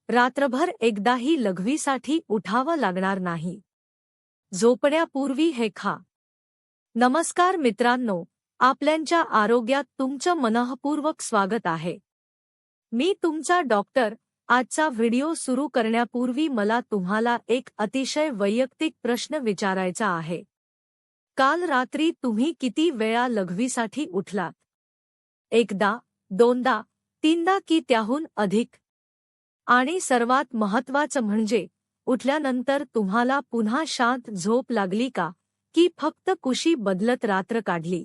रात्रभर एकदाही लघवीसाठी उठावं लागणार नाही. झोपण्यापूर्वी हे खा. नमस्कार मित्रांनो, आपल्या आरोग्यात तुमचं मनःपूर्वक स्वागत आहे. मी तुमचा डॉक्टर. आजचा व्हिडिओ सुरू करण्यापूर्वी मला तुम्हाला एक अतिशय वैयक्तिक प्रश्न विचारायचा आहे. काल रात्री तुम्ही किती वेळा लघवीसाठी उठलात? एकदा, दोनदा, तीनदा की त्याहून अधिक? आणि सर्वात महत्त्वाचं म्हणजे, उठल्यानंतर तुम्हाला पुन्हा शांत झोप लागली का, की फक्त कुशी बदलत रात्र काढली?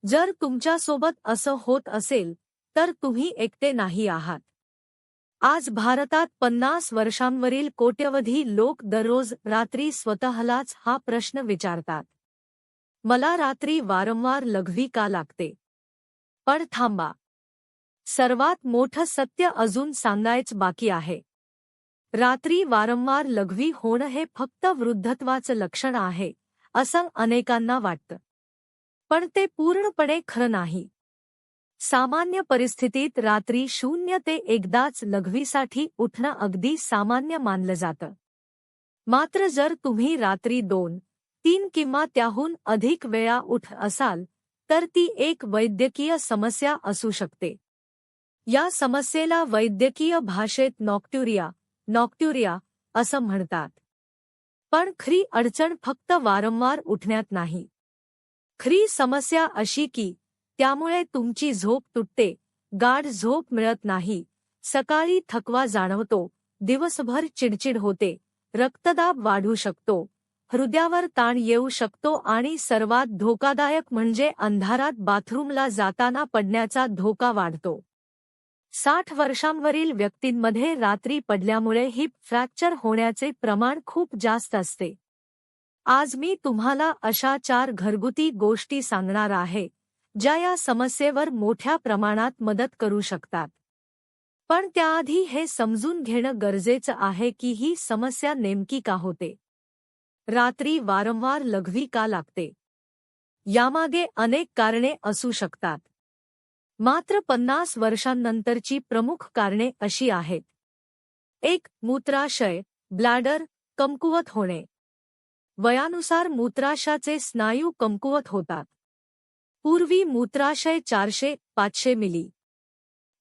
जर तुमच्यासोबत असं होत असेल, तर तुम्ही एकटे नाही आहात. आज भारतात 50 वर्षांवरील कोट्यवधी लोक दररोज रात्री स्वतःलाच हा प्रश्न विचारतात. मला रात्री वारंवार लघवी का लागते? पण थांबा. सर्वात मोठं सत्य अजून सांगायचं बाकी आहे. रात्री वारंवार लघवी होणं हे फक्त वृद्धत्वाचं लक्षण आहे, असं अनेकांना वाटतं. पण ते पूर्णपणे खरं नाही. सामान्य परिस्थितीत रात्री 0 ते एकदाच लघवीसाठी उठणं अगदी सामान्य मानलं जातं. मात्र जर तुम्ही रात्री 2, 3 किंवा त्याहून अधिक वेळा उठ असाल, तर ती एक वैद्यकीय समस्या असू शकते. या समस्येला वैद्यकीय भाषेत नॉक्ट्युरिया असं म्हणतात. पण खरी अडचण फक्त वारंवार उठण्यात नाही. खरी समस्या अशी की त्यामुळे तुमची झोप तुटते, गाढ झोप मिळत नाही, सकाळी थकवा जाणवतो, दिवसभर चिडचिड होते, रक्तदाब वाढू शकतो, हृदयावर ताण येऊ शकतो आणि सर्वात धोकादायक म्हणजे अंधारात बाथरूमला जाताना पडण्याचा धोका वाढतो. 60 वर्षांवरील व्यक्तींमध्ये रात्री पडल्यामुळे हिप फ्रॅक्चर होण्याचे प्रमाण खूप जास्त असते. आज मी तुम्हाला अशा 4 घरगुती गोष्टी सांगणार आहे, ज्या या समस्येवर मोठ्या प्रमाणात मदत करू शकतात. पण त्याआधी हे समजून घेणं गरजेचं आहे की ही समस्या नेमकी का होते. रात्री वारंवार लघवी का लागते? यामागे अनेक कारणे असू शकतात. मात्र 50 वर्षांनंतरची प्रमुख कारणे अशी आहेत. 1. मूत्राशय, ब्लॅडर कमकुवत होणे. वयानुसार मूत्राशयाचे स्नायू कमकुवत होतात. पूर्वी मूत्राशय 400-500 मिली.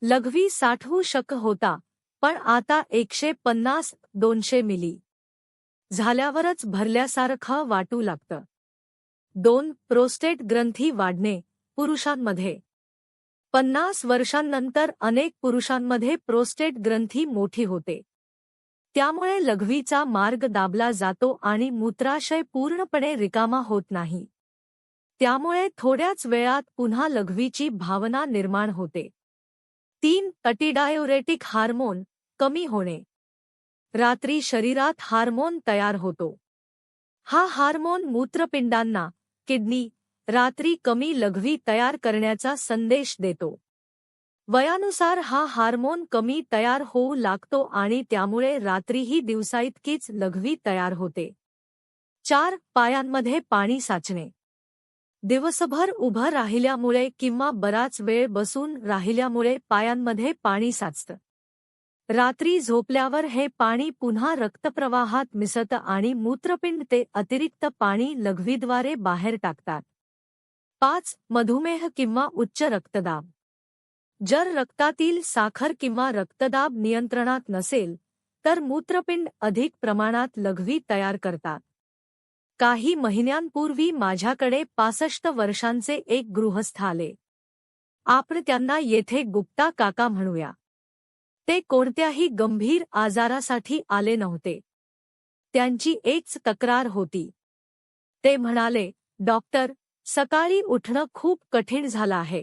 लघवी साठवू शक्य होता, पण आता 150-200 मिली. झाल्यावरच भरल्यासारखं वाटू लागतं. 2. प्रोस्टेट ग्रंथी वाढणे, पुरुषांमध्ये. 50 वर्षांनंतर अनेक पुरुषांमध्ये प्रोस्टेट ग्रंथी मोठी होते. त्यामुळे लघवीचा मार्ग दाबला जातो आणि मूत्राशय पूर्णपणे रिकामा होत नाही. त्यामुळे थोड्याच वेळात पुन्हा लघवीची भावना निर्माण होते. 3. अँटीडायुरेटिक हार्मोन कमी होणे. रात्री शरीरात हार्मोन तयार होतो. हा हार्मोन मूत्रपिंडांना, किडनी, रात्री कमी लघवी तयार करण्याचा संदेश देतो. वयानुसार हा हार्मोन कमी तयार होऊ लागतो आणि त्यामुळे रात्रीही दिवसाइतकीच लघवी तयार होते. 4. पायांमध्ये पाणी साचणे. दिवसभर उभं राहिल्यामुळे किंवा बराच वेळ बसून राहिल्यामुळे पायांमध्ये पाणी साचतं. रात्री झोपल्यावर हे पाणी पुन्हा रक्तप्रवाहात मिसळतं आणि मूत्रपिंड ते अतिरिक्त पाणी लघवीद्वारे बाहेर टाकतात. 5. मधुमेह किंवा उच्च रक्तदाब. जर रक्तातील साखर किंवा रक्तदाब नियंत्रणात नसेल, तर मूत्रपिंड अधिक प्रमाणात लघवी तयार करतात. काही महिन्यांपूर्वी माझ्याकडे 65 वर्षांचे एक गृहस्थ आले. आपण त्यांना येथे गुप्ता काका म्हणूया. ते कोणत्याही गंभीर आजारासाठी आले नव्हते. त्यांची एकच तक्रार होती. ते म्हणाले, डॉक्टर, सकाळी उठणं खूप कठीण झालं आहे.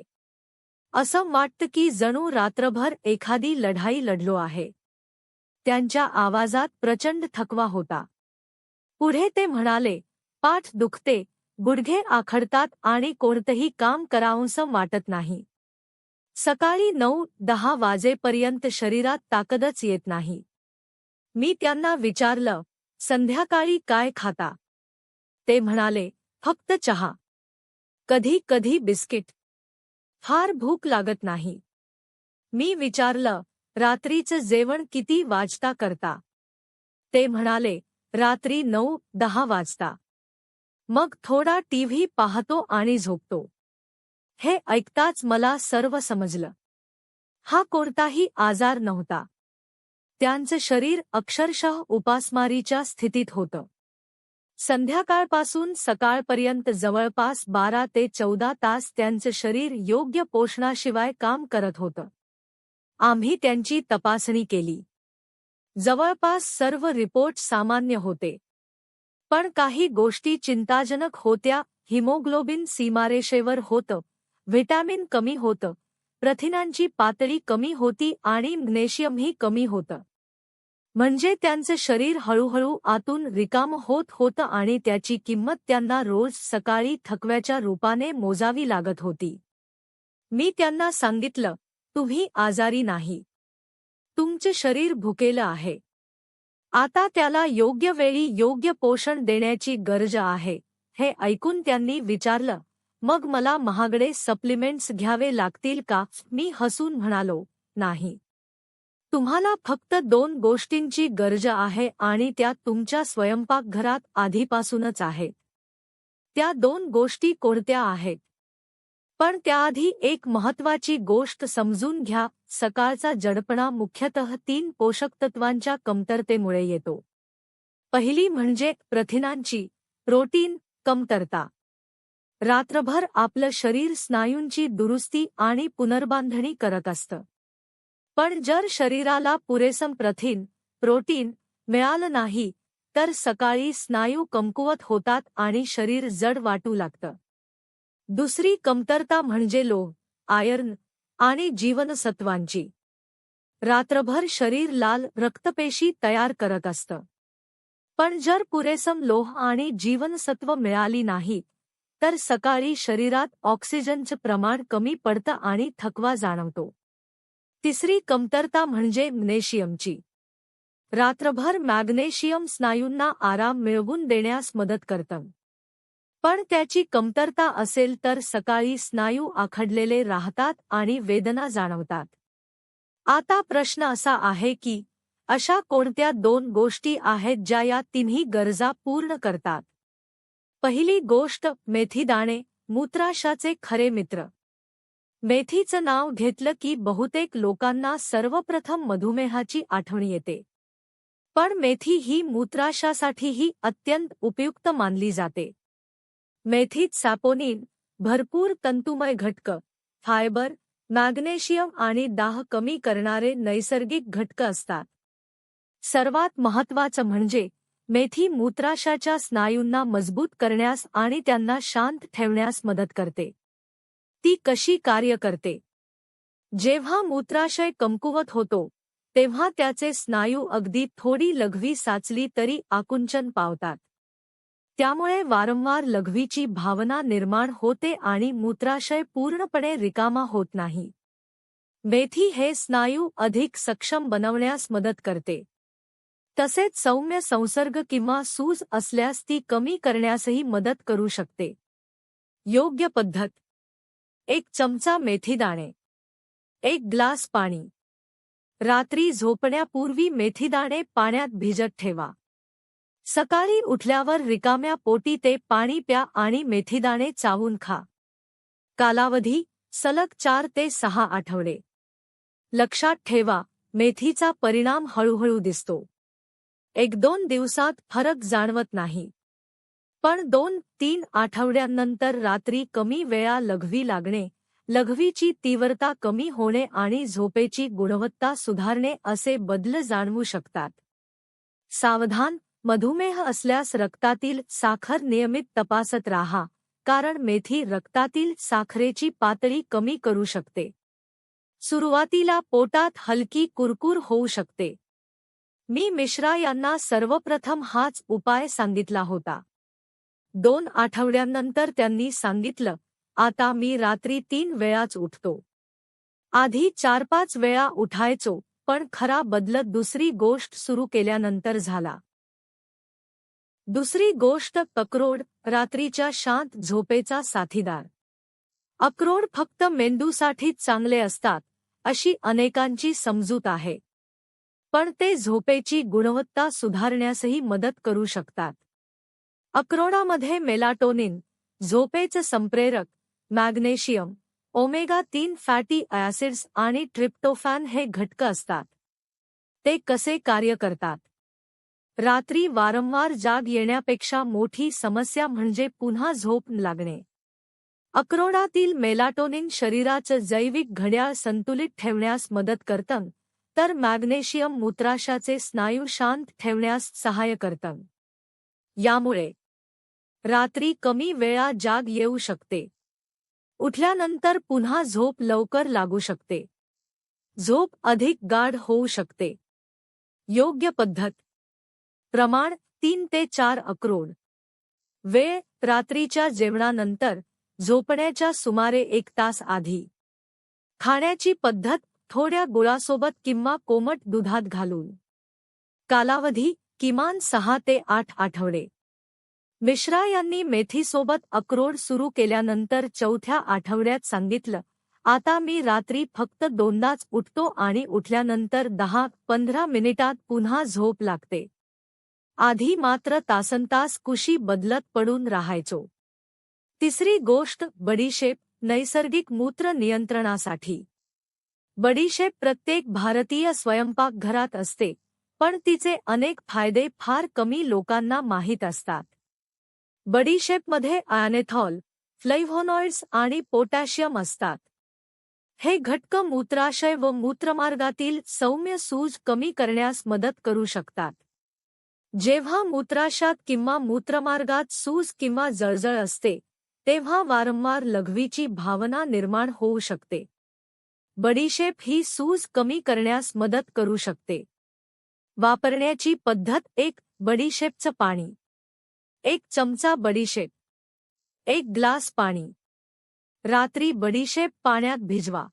असं वाटतं की जणू रात्रभर एखादी लढाई लढलो आहे. त्यांच्या आवाजात प्रचंड थकवा होता. पुढे ते म्हणाले, पाठ दुखते, गुडघे आखडतात आणि कोणतंही काम करावंसं वाटत नाही. सकाळी 9-10 वाजेपर्यंत शरीरात ताकदच येत नाही. मी त्यांना विचारलं, संध्याकाळी काय खाता? ते म्हणाले, फक्त चहा. कधी कधी बिस्किट. फार भूक लागत नाही. मी विचारलं, रात्रीचं जेवण किती वाजता करता? ते म्हणाले, रात्री 9-10 वाजता. मग थोडा टीव्ही पाहतो आणि झोपतो. हे ऐकताच मला सर्व समजलं. हा कोणताही आजार नव्हता. त्यांचं शरीर अक्षरशः उपासमारीच्या स्थितीत होतं. संध्याकाळपासून सकाळपर्यंत जवळपास 12 ते 14 तास त्यांचं शरीर योग्य पोषणाशिवाय काम करत होतं. आम्ही त्यांची तपासणी केली. जवळपास सर्व रिपोर्ट सामान्य होते. पण काही गोष्टी चिंताजनक होत्या. हिमोग्लोबिन सीमारेषेवर होतं, व्हिटॅमिन कमी होतं, प्रथिनांची पातळी कमी होती आणि मॅग्नेशियमही कमी होतं. म्हणजे त्यांचं शरीर हळूहळू आतून रिकामं होत होतं आणि त्याची किंमत त्यांना रोज सकाळी थकव्याच्या रूपाने मोजावी लागत होती. मी त्यांना सांगितलं, तुम्ही आजारी नाही. तुमचं शरीर भुकेलं आहे. आता त्याला योग्य वेळी योग्य पोषण देण्याची गरज आहे. हे ऐकून त्यांनी विचारलं, मग मला महागडे सप्लिमेंट्स घ्यावे लागतील का? मी हसून म्हणालो, नाही. तुम्हाला फक्त 2 गोष्टींची गरज आहे आणि त्या तुमच्या स्वयंपाकघरात आधीपासूनच आहेत. त्या 2 गोष्टी कोणत्या आहेत? पण त्याआधी एक महत्त्वाची गोष्ट समजून घ्या. सकाळचा जडपणा मुख्यतः 3 पोषकतत्वांच्या कमतरतेमुळे येतो. पहिली म्हणजे प्रथिनांची, प्रोटीन कमतरता. रात्रभर आपलं शरीर स्नायूंची दुरुस्ती आणि पुनर्बांधणी करत असतं. पण जर शरीराला पुरेसं प्रथिन, प्रोटीन मिळालं नाही, तर सकाळी स्नायू कमकुवत होतात आणि शरीर जड वाटू लागतं. दुसरी कमतरता म्हणजे लोह, आयर्न आणि जीवनसत्वांची. रात्रभर शरीर लाल रक्तपेशी तयार करत असतं. पण जर पुरेसं लोह आणि जीवनसत्व मिळाली नाहीत, तर सकाळी शरीरात ऑक्सिजनचं प्रमाण कमी पडतं आणि थकवा जाणवतो. तिसरी कमतरता म्हणजे मॅग्नेशियमची. रात्रभर मॅग्नेशियम स्नायूंना आराम मिळवून देण्यास मदत करतं. पण त्याची कमतरता असेल तर सकाळी स्नायू आखडलेले राहतात आणि वेदना जाणवतात. आता प्रश्न असा आहे की अशा कोणत्या 2 गोष्टी आहेत ज्या या तिन्ही गरजा पूर्ण करतात? पहिली गोष्ट मेथीदाणे, मूत्राशयाचे खरे मित्र. मेथीचं नाव घेतलं की बहुतेक लोकांना सर्वप्रथम मधुमेहाची आठवण येते. पण मेथी ही मूत्राशयासाठीही अत्यंत उपयुक्त मानली जाते. मेथीत सॅपोनिन, भरपूर तंतुमय घटक, फायबर, मॅग्नेशियम आणि दाह कमी करणारे नैसर्गिक घटक असतात. सर्वात महत्त्वाचं म्हणजे मेथी मूत्राशयाच्या स्नायूंना मजबूत करण्यास आणि त्यांना शांत ठेवण्यास मदत करते. ती कशी कार्य करते? जेव्हा मूत्राशय कमकुवत होतो, तेव्हा त्याचे स्नायू अगदी थोडी लघवी साचली तरी आकुंचन पावतात. त्यामुळे वारंवार लघवीची भावना निर्माण होते आणि मूत्राशय पूर्णपणे रिकामा होत नाही. मेथी हे स्नायू अधिक सक्षम बनवण्यास मदत करते. तसेच सौम्य संसर्ग किंवा सूज असल्यास ती कमी करण्यासही मदत करू शकते. योग्य पद्धत: 1 चमचा मेथीदाणे, 1 ग्लास पाणी. रात्री झोपण्यापूर्वी मेथीदाणे पाण्यात भिजत ठेवा. सकाळी उठल्यावर रिकाम्या पोटी ते पाणी प्या आणि मेथीदाणे चावून खा. कालावधी: सलग 4 ते 6 आठवडे. लक्षात ठेवा, मेथीचा परिणाम हळूहळू दिसतो. 1-2 दिवसात फरक जाणवत नाही. पण 2-3 आठवड्यांनंतर रात्री कमी वेळा लघवी लागणे, लघवीची तीव्रता कमी होणे आणि झोपेची गुणवत्ता सुधारणे असे बदल जाणवू शकतात. सावधान: मधुमेह असल्यास रक्तातील साखर नियमित तपासत राहा, कारण मेथी रक्तातील साखरेची पातळी कमी करू शकते. सुरुवातीला पोटात हलकी कुरकुर होऊ शकते. मी मिश्रा यांना सर्वप्रथम हाच उपाय सांगितला होता. 2 आठवड्यांनंतर त्यांनी सांगितलं, आता मी रात्री 3 वेळाच उठतो. आधी 4-5 वेळा उठायचो, पण खरा बदल दुसरी गोष्ट सुरू केल्यानंतर झाला. दुसरी गोष्ट अक्रोड, रात्रीच्या शांत झोपेचा साथीदार. अक्रोड फक्त मेंदूसाठीच चांगले असतात, अशी अनेकांची समजूत आहे, पण ते झोपेची गुणवत्ता सुधारण्यासही मदत करू शकतात. अक्रोडामध्ये मेलाटोनिन, झोपेचं संप्रेरक, मॅग्नेशियम, ओमेगा-3 फॅटी ॲसिड्स आणि ट्रिप्टोफॅन हे घटक असतात. ते कसे कार्य करतात? रात्री वारंवार जाग येण्यापेक्षा मोठी समस्या म्हणजे पुन्हा झोप न लागणे. अक्रोडातील मेलाटोनिन शरीराचं जैविक घड्याळ संतुलित ठेवण्यास मदत करतं, तर मॅग्नेशियम मूत्राशयाचे स्नायू शांत ठेवण्यास सहाय्य करतं. यामुळे रात्री कमी वेळा जाग येऊ शकते. उठल्यानंतर पुन्हा झोप लवकर लागू शकते. झोप अधिक गाढ होऊ शकते. योग्य पद्धत. प्रमाण 3 ते 4 अक्रोड. वेळ रात्रीच्या जेवणानंतर, झोपण्याच्या सुमारे 1 तास आधी. खाण्याची पद्धत थोड्या गुळासोबत किंवा कोमट दुधात घालून. कालावधी किमान 6 ते 8 आठवडे. मिश्रा यांनी मेथीसोबत अक्रोड सुरू केल्यानंतर चौथ्या आठवड्यात सांगितलं, आता मी रात्री फक्त 2दाच उठतो आणि उठल्यानंतर 10-15 मिनिटात पुन्हा झोप लागते. आधी मात्र तासनतास कुशी बदलत पडून राहायचो. तिसरी गोष्ट बडीशेप, नैसर्गिक मूत्र नियंत्रणासाठी. बडीशेप प्रत्येक भारतीय स्वयंपाकघरात असते, पण तिचे अनेक फायदे फार कमी लोकांना माहीत असतात. बडीशेपमध्ये आयनेथॉल, फ्लेव्होनॉइड्स आणि पोटॅशियम असतात. हे घटक मूत्राशय व मूत्रमार्गातील सौम्य सूज कमी करण्यास मदत करू शकतात. जेव्हा मूत्राशयात किंवा मूत्रमार्गात सूज किंवा जळजळ असते, तेव्हा वारंवार लघवीची भावना निर्माण होऊ शकते. बडीशेप ही सूज कमी करण्यास मदत करू शकते. वापरण्याची पद्धत. 1 बडीशेपचं पाणी. 1 चमचा बडीशेप. 1 ग्लास पाणी. रात्री बडीशेप पाण्यात भिजवा.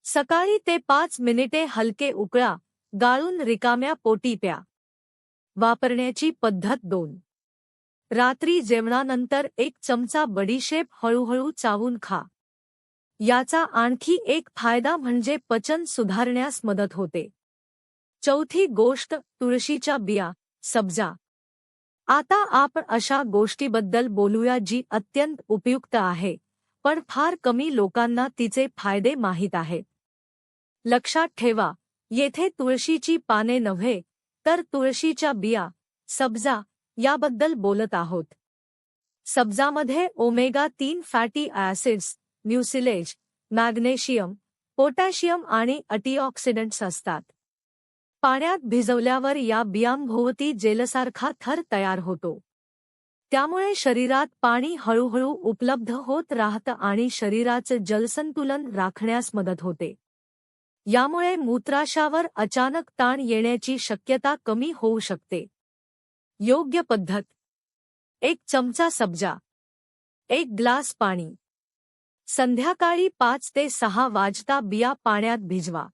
सकाळी ते 5 मिनिटे हलके उकळा, गाळून रिकाम्या पोटी प्या. वापरण्याची पद्धत. 2 रात्री जेवणानंतर 1 चमचा बडीशेप हळूहळू चावून खा. याचा आणखी एक फायदा म्हणजे पचन सुधारण्यास मदत होते. चौथी गोष्ट. तुळशीच्या बिया, सब्जा. आता आपण अशा गोष्टीबद्दल बोलूया जी अत्यंत उपयुक्त आहे, पण फार कमी लोकांना तिचे फायदे माहीत आहेत. लक्षात ठेवा, येथे तुळशीची पाने नव्हे, तर तुळशीच्या बिया, सब्जा याबद्दल बोलत आहोत. सब्जामध्ये omega three fatty acids, mucilage, magnesium, potassium आणि अँटीऑक्सिडंट्स असतात. पाण्यात भिजवल्यावर या बियांभोवती जेलसारखा थर तयार होतो. त्यामुळे शरीरात पाणी हळूहळू उपलब्ध होत राहतं आणि शरीराचं जलसंतुलन राखण्यास मदत होते. यामुळे मूत्राशयावर अचानक ताण येण्याची शक्यता कमी होऊ शकते. योग्य पद्धत. 1 चमचा सब्जा. 1 ग्लास पाणी. संध्याकाळी 5 ते 6 वाजता बिया पाण्यात भिजवा.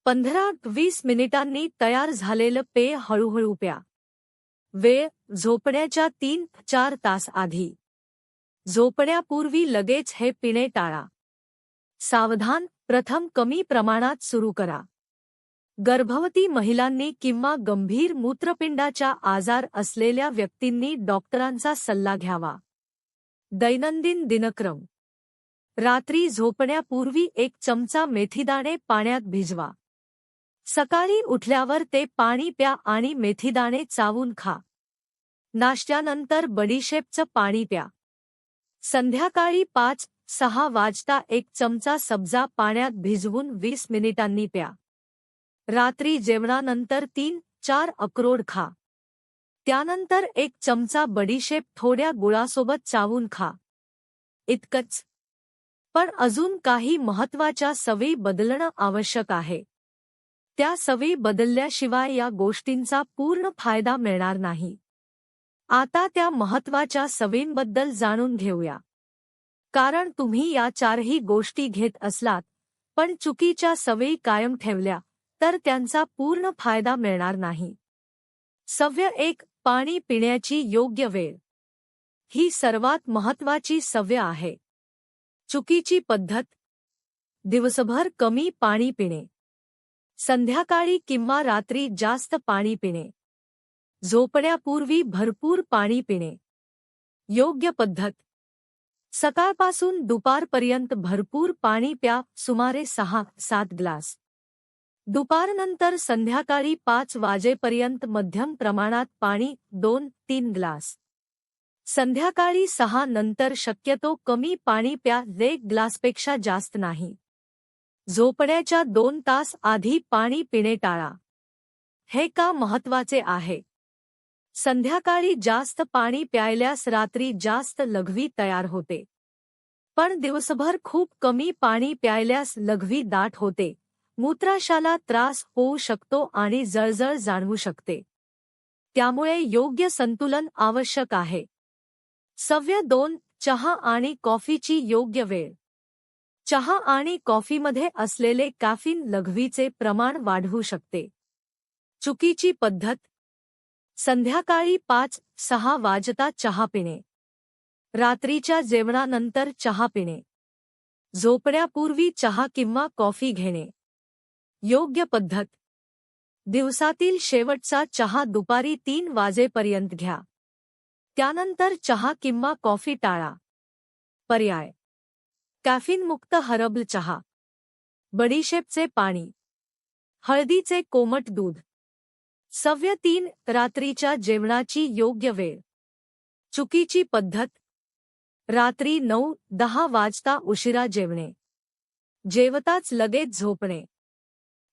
15-20 मिनिटांनी तयार झालेलं पेय हळूहळू प्या. वेळ. झोपण्याच्या 3-4 तास आधी. झोपण्यापूर्वी लगेच हे पिणे टाळा. सावधान. प्रथम कमी प्रमाणात सुरू करा. गर्भवती महिलांनी किंवा गंभीर मूत्रपिंडाचा आजार असलेल्या व्यक्तींनी डॉक्टरांचा सल्ला घ्यावा. दैनंदिन दिनक्रम. रात्री झोपण्यापूर्वी 1 चमचा मेथीदाणे पाण्यात भिजवा. सकाळी उठल्यावर ते पाणी प्या आणि मेथीदाणे चावून खा. नाश्त्यानंतर बडीशेपचं पाणी प्या. संध्याकाळी 5-6 वाजता 1 चमचा सब्जा पाण्यात भिजवून 20 मिनिटांनी प्या. रात्री जेवणानंतर 3-4 अक्रोड खा. त्यानंतर 1 चमचा बडीशेप थोड्या गुळासोबत चावून खा. इतकंच. पण अजून काही महत्त्वाच्या सवयी बदलणं आवश्यक आहे. त्या सवयी बदलल्याशिवाय या गोष्टींचा पूर्ण फायदा मिळणार नाही. आता त्या महत्त्वाच्या सवयींबद्दल जाणून घेऊया. कारण तुम्ही या 4ही गोष्टी घेत असलात, पण चुकीच्या सवयी कायम ठेवल्या, तर त्यांचा पूर्ण फायदा मिळणार नाही. सवय 1. पाणी पिण्याची योग्य वेळ. ही सर्वात महत्त्वाची सवय आहे. चुकीची पद्धत. दिवसभर कमी पाणी पिणे. संध्याकाळी किंवा रात्री जास्त पाणी पिणे. झोपण्यापूर्वी भरपूर पाणी पिणे. योग्य पद्धत. सकाळपासून दुपारपर्यंत भरपूर पाणी प्या, सुमारे 6-7 ग्लास. दुपारनंतर संध्याकाळी 5 वाजेपर्यंत मध्यम प्रमाणात पाणी 2-3 ग्लास. संध्याकाळी 6 नंतर शक्यतो कमी पाणी प्या, 1 ग्लासपेक्षा जास्त नाही. झोपण्याच्या 2 तास आधी पाणी पिणे टाळा. हे का महत्वाचे आहे? संध्याकाळी जास्त पाणी प्यायल्यास रात्री जास्त लघवी तयार होते. पण दिवसभर खूप कमी पाणी प्यायल्यास लघवी दाट होते, मूत्राशयाला त्रास होऊ शकतो आणि जळजळ जाणवू शकते. त्यामुळे योग्य संतुलन आवश्यक आहे. सवय 2. चहा आणि कॉफीची योग्य वेळ. चहा आणि कॉफीमध्ये असलेले कॅफीन लघवीचे प्रमाण वाढवू शकते. चुकीची पद्धत. संध्याकाळी 5-6 वाजता चहा पिणे. रात्रीच्या जेवणानंतर चहा पिणे. झोपण्यापूर्वी चहा किंवा कॉफी घेणे. योग्य पद्धत. दिवसातील शेवटचा चहा दुपारी 3 वाजेपर्यंत घ्या. त्यानंतर चहा किंवा कॉफी टाळा. पर्याय. कॅफीनमुक्त हर्बल चहा, बडीशेपचे पाणी, हळदीचे कोमट दूध. सवय 3. रात्रीच्या जेवणाची योग्य वेळ. चुकीची पद्धत. रात्री 9-10 वाजता उशिरा जेवणे. जेवताच लगेच झोपणे.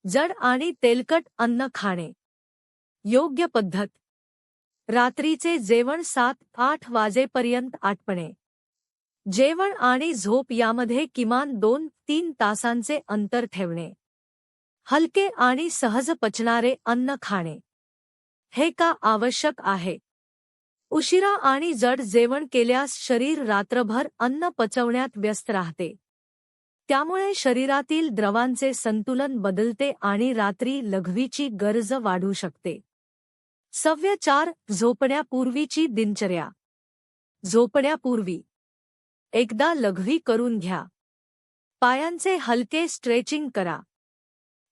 जड आणि तेलकट अन्न खाणे. योग्य पद्धत. रात्रीचे जेवण 7-8 वाजेपर्यंत आटपणे. जेवण आणि झोप यामध्ये किमान 2-3 तासांचे अंतर ठेवणे. हलके आणि सहज पचणारे अन्न खाणे. हे का आवश्यक आहे? उशिरा आणि जड जेवण केल्यास शरीर रात्रभर अन्न पचवण्यात व्यस्त राहते. त्यामुळे शरीरातील द्रवांचे संतुलन बदलते आणि रात्री लघवीची गरज वाढू शकते. सवय 4. झोपण्यापूर्वीची दिनचर्या. झोपण्यापूर्वी एकदा लघवी करून घ्या. पायांचे हलके स्ट्रेचिंग करा.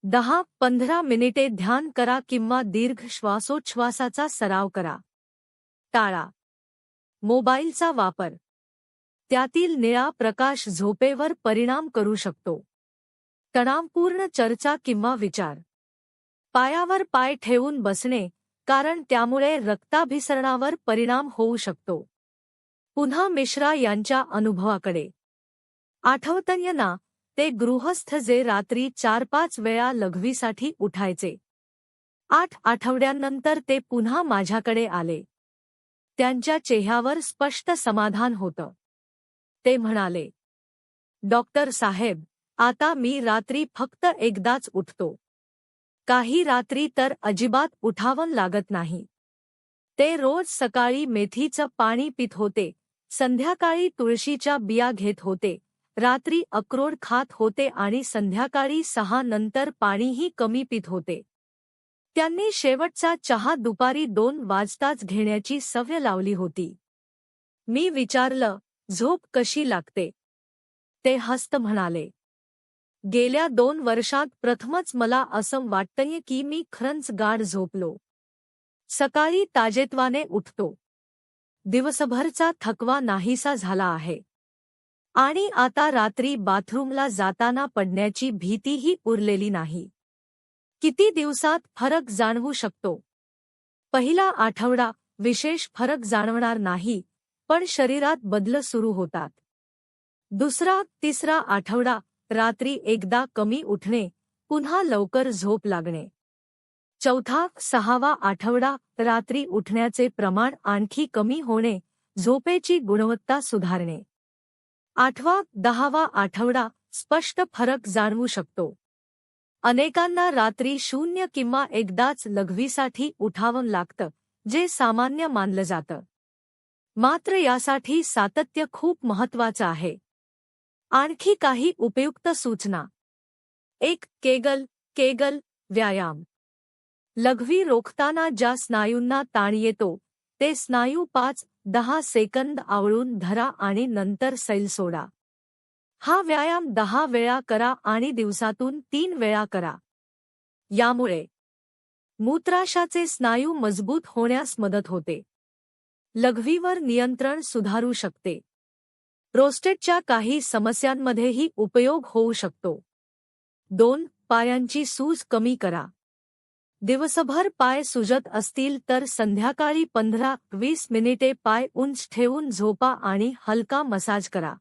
10-15 मिनिटे ध्यान करा किंवा दीर्घ श्वासोच्छवासाचा सराव करा. टाळा मोबाईलचा वापर. त्यातील निळा प्रकाश झोपेवर परिणाम करू शकतो. तणावपूर्ण चर्चा किंवा विचार. पायावर पाय ठेवून बसणे, कारण त्यामुळे रक्ताभिसरणावर परिणाम होऊ शकतो. पुन्हा मिश्रा यांच्या अनुभवाकडे. आठवतंय ना, ते गृहस्थ जे रात्री 4-5 वेळा लघवीसाठी उठायचे. 8 आठवड्यांनंतर ते पुन्हा माझ्याकडे आले. त्यांच्या चेहऱ्यावर स्पष्ट समाधान होतं. ते म्हणाले, डॉक्टर साहेब, आता मी रात्री फक्त एकदाच उठतो. काही रात्री तर अजिबात उठावं लागत नाही. ते रोज सकाळी मेथीचं पाणी पित होते, संध्याकाळी तुळशीच्या बिया घेत होते, रात्री अक्रोड खात होते आणि संध्याकाळी 6 नंतर पाणीही कमी पित होते. त्यांनी शेवटचा चहा दुपारी 2 वाजताच घेण्याची सवय लावली होती. मी विचारलं, झोप कशी लागते? ते हसत म्हणाले, गेल्या 2 वर्षात प्रथमच मला असं वाटतंय की मी खरंच गाढ झोपलो. सकाळी ताजेतवाने उठतो. दिवसभरचा थकवा नाहीसा झाला आहे. आणि आता रात्री बाथरूमला जाताना पडण्याची भीतीही उरलेली नाही. किती दिवसात फरक जाणवू शकतो? पहिला आठवडा विशेष फरक जाणवणार नाही, पण शरीरात बदल सुरू होतात. दुसरा, तिसरा आठवडा रात्री एकदा कमी उठणे, पुन्हा लवकर झोप लागणे. चौथा, 6वा आठवडा रात्री उठण्याचे प्रमाण आणखी कमी होणे, झोपेची गुणवत्ता सुधारणे. 8वा, 10वा आठवडा स्पष्ट फरक जाणवू शकतो. अनेकांना रात्री 0 किंवा एकदाच लघवीसाठी उठावं लागतं, जे सामान्य मानलं जातं. मात्र यासाठी सातत्य खूप महत्त्वाचं आहे. आणखी काही उपयुक्त सूचना. 1. केगल व्यायाम. लघवी रोखताना ज्या स्नायूंना ताण येतो, ते स्नायू 5-10 सेकंद आवळून धरा आणि नंतर सैल सोडा. हा व्यायाम 10 वेळा करा आणि दिवसातून 3 वेळा करा. यामुळे मूत्राशयाचे स्नायू मजबूत होण्यास मदत होते. लघवीवर नियंत्रण सुधारू शकते. प्रोस्टेटच्या काही समस्यांमध्येही उपयोग होऊ शकतो. 2. पायांची सूज कमी करा. दिवसभर पाय सुजत असतील तर संध्याकाळी 15-20 मिनिटे पाय उंच ठेवून झोपा आणि हलका मसाज करा.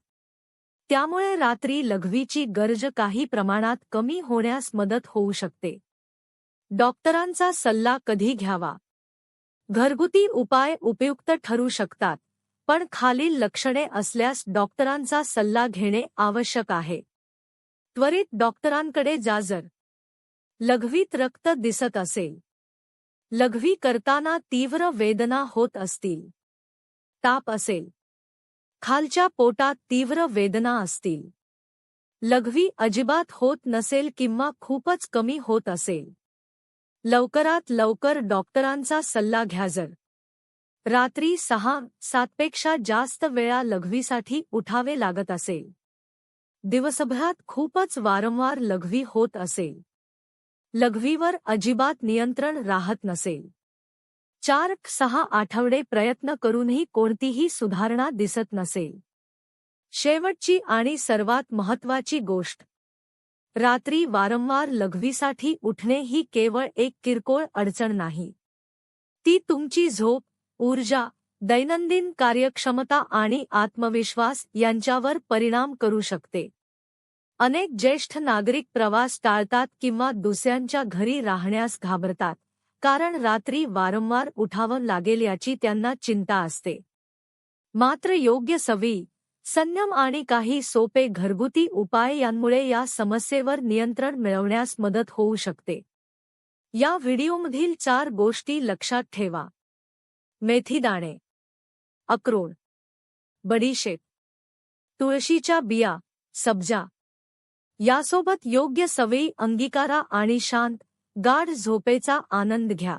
त्यामुळे रात्री लघवीची गरज काही प्रमाणात कमी होण्यास मदत होऊ शकते. डॉक्टरांचा सल्ला कधी घ्यावा? घरगुती उपाय उपयुक्त ठरू शकतात, पण खालील लक्षणे असल्यास डॉक्टरांचा सल्ला घेणे आवश्यक आहे. त्वरित डॉक्टरांकडे जा जर लघवीत रक्त दिसत असेल, लघवी करताना तीव्र वेदना होत असतील, ताप असेल, खालच्या पोटात तीव्र वेदना असतील, लघवी अजिबात होत नसेल किंवा खूपच कमी होत असेल, लवकरात लवकर डॉक्टरांचा सल्ला घ्या. जर रात्री 6-7 पेक्षा जास्त वेळा लघवीसाठी उठावे लागत असेल, दिवसभरात खूपच वारंवार लघवी होत असेल, लघवीवर अजिबात नियंत्रण राहत नसेल, 4-6 आठवडे प्रयत्न करूनही कोणतीही सुधारणा दिसत नसेल. शेवटची आणि सर्वात महत्त्वाची गोष्ट, रात्री वारंवार लघवीसाठी उठणे ही केवळ एक किरकोळ अडचण नाही. ती तुमची झोप, ऊर्जा, दैनंदिन कार्यक्षमता आणि आत्मविश्वास यांच्यावर परिणाम करू शकते. अनेक ज्येष्ठ नागरिक प्रवास टाळतात किंवा दुसऱ्यांच्या घरी राहण्यास घाबरतात, कारण रात्री वारंवार उठावं लागेल याची त्यांना चिंता असते. मात्र योग्य सवयी, संयम आणि काही सोपे घरगुती उपाय यांमुळे या समस्येवर नियंत्रण मिळवण्यास मदत होऊ शकते. या व्हिडिओमधील 4 गोष्टी लक्षात ठेवा. मेथीदाणे, अक्रोड, बडीशेप, तुळशीच्या बिया, सब्जा. यासोबत योग्य सवयी अंगीकारा आणि शांत, गाढ झोपेचा आनंद घ्या.